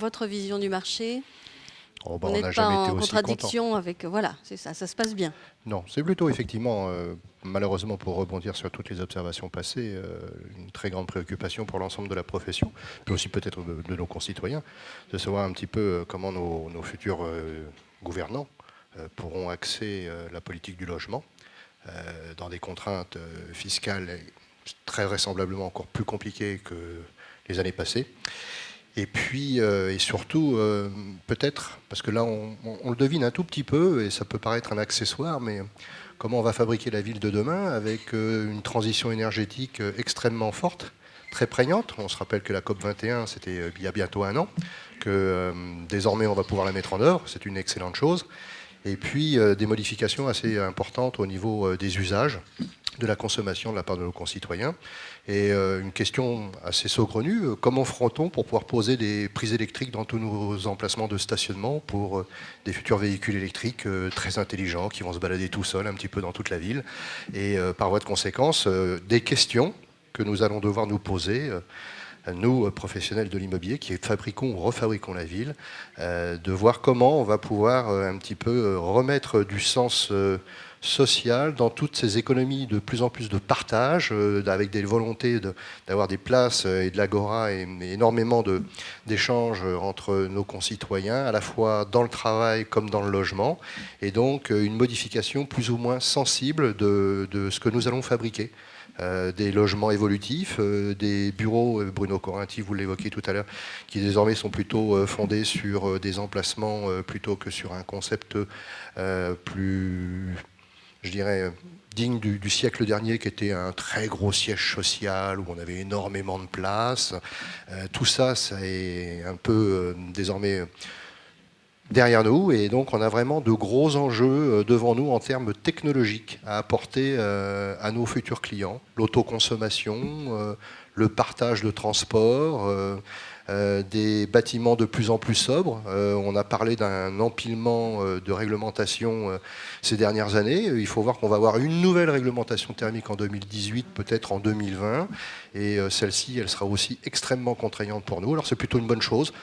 votre vision du marché? Oh, Vous n'êtes pas en contradiction avec... Voilà, c'est ça, ça se passe bien. Non, c'est plutôt effectivement, malheureusement pour rebondir sur toutes les observations passées, une très grande préoccupation pour l'ensemble de la profession, mais aussi peut-être de nos concitoyens, de savoir un petit peu comment nos futurs gouvernants pourront axer la politique du logement dans des contraintes fiscales très vraisemblablement encore plus compliquées que les années passées. Et puis, et surtout, peut-être, parce que là, on le devine un tout petit peu, et ça peut paraître un accessoire, mais comment on va fabriquer la ville de demain avec une transition énergétique extrêmement forte, très prégnante. On se rappelle que la COP21, c'était il y a bientôt un an, que désormais, on va pouvoir la mettre en œuvre. C'est une excellente chose. Et puis, des modifications assez importantes au niveau des usages, de la consommation de la part de nos concitoyens. Et une question assez saugrenue, comment fera-t-on pour pouvoir poser des prises électriques dans tous nos emplacements de stationnement pour des futurs véhicules électriques très intelligents qui vont se balader tout seuls un petit peu dans toute la ville. Et par voie de conséquence, des questions que nous allons devoir nous poser, nous, professionnels de l'immobilier, qui fabriquons ou refabriquons la ville, de voir comment on va pouvoir un petit peu remettre du sens social dans toutes ces économies de plus en plus de partage, avec des volontés d'avoir des places et de l'agora et énormément d'échanges entre nos concitoyens, à la fois dans le travail comme dans le logement, et donc une modification plus ou moins sensible de ce que nous allons fabriquer. Des logements évolutifs, des bureaux, Bruno Corinthi, vous l'évoquiez tout à l'heure, qui désormais sont plutôt fondés sur des emplacements plutôt que sur un concept plus, je dirais, digne du siècle dernier, qui était un très gros siège social où on avait énormément de place. Tout ça, ça est un peu désormais derrière nous, et donc on a vraiment de gros enjeux devant nous en termes technologiques à apporter à nos futurs clients. L'autoconsommation, le partage de transport, des bâtiments de plus en plus sobres. On a parlé d'un empilement de réglementation ces dernières années. Il faut voir qu'on va avoir une nouvelle réglementation thermique en 2018, peut-être en 2020, et celle-ci, elle sera aussi extrêmement contraignante pour nous. Alors c'est plutôt une bonne chose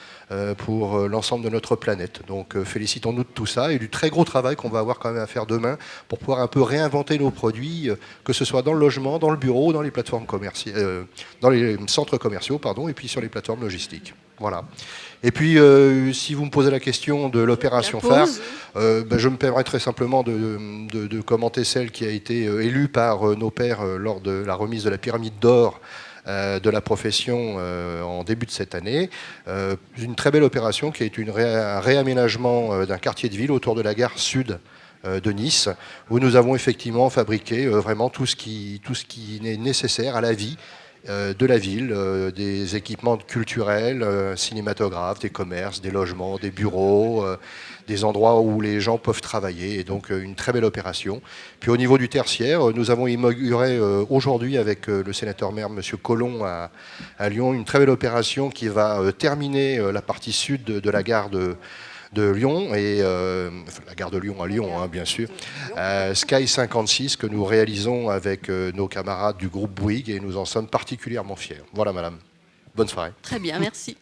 pour l'ensemble de notre planète. Donc félicitons-nous de tout ça et du très gros travail qu'on va avoir quand même à faire demain pour pouvoir un peu réinventer nos produits, que ce soit dans le logement, dans le bureau, dans les plateformes commerciales, dans les centres commerciaux, pardon, et puis sur les plateformes logistiques. Voilà. Et puis, si vous me posez la question de l'opération phare, je me permettrai simplement de commenter celle qui a été élue par nos pairs lors de la remise de la pyramide d'or de la profession en début de cette année. Une très belle opération qui est un réaménagement d'un quartier de ville autour de la gare sud de Nice, où nous avons effectivement fabriqué vraiment tout ce qui est nécessaire à la vie de la ville, des équipements culturels, cinématographes, des commerces, des logements, des bureaux, des endroits où les gens peuvent travailler, et donc une très belle opération. Puis au niveau du tertiaire, nous avons inauguré aujourd'hui avec le sénateur-maire M. Collomb à Lyon une très belle opération qui va terminer la partie sud de la gare de Lyon, et la gare de Lyon à Lyon, hein, bien sûr, Sky 56, que nous réalisons avec nos camarades du groupe Bouygues, et nous en sommes particulièrement fiers. Voilà, madame. Bonne soirée. Très bien, merci.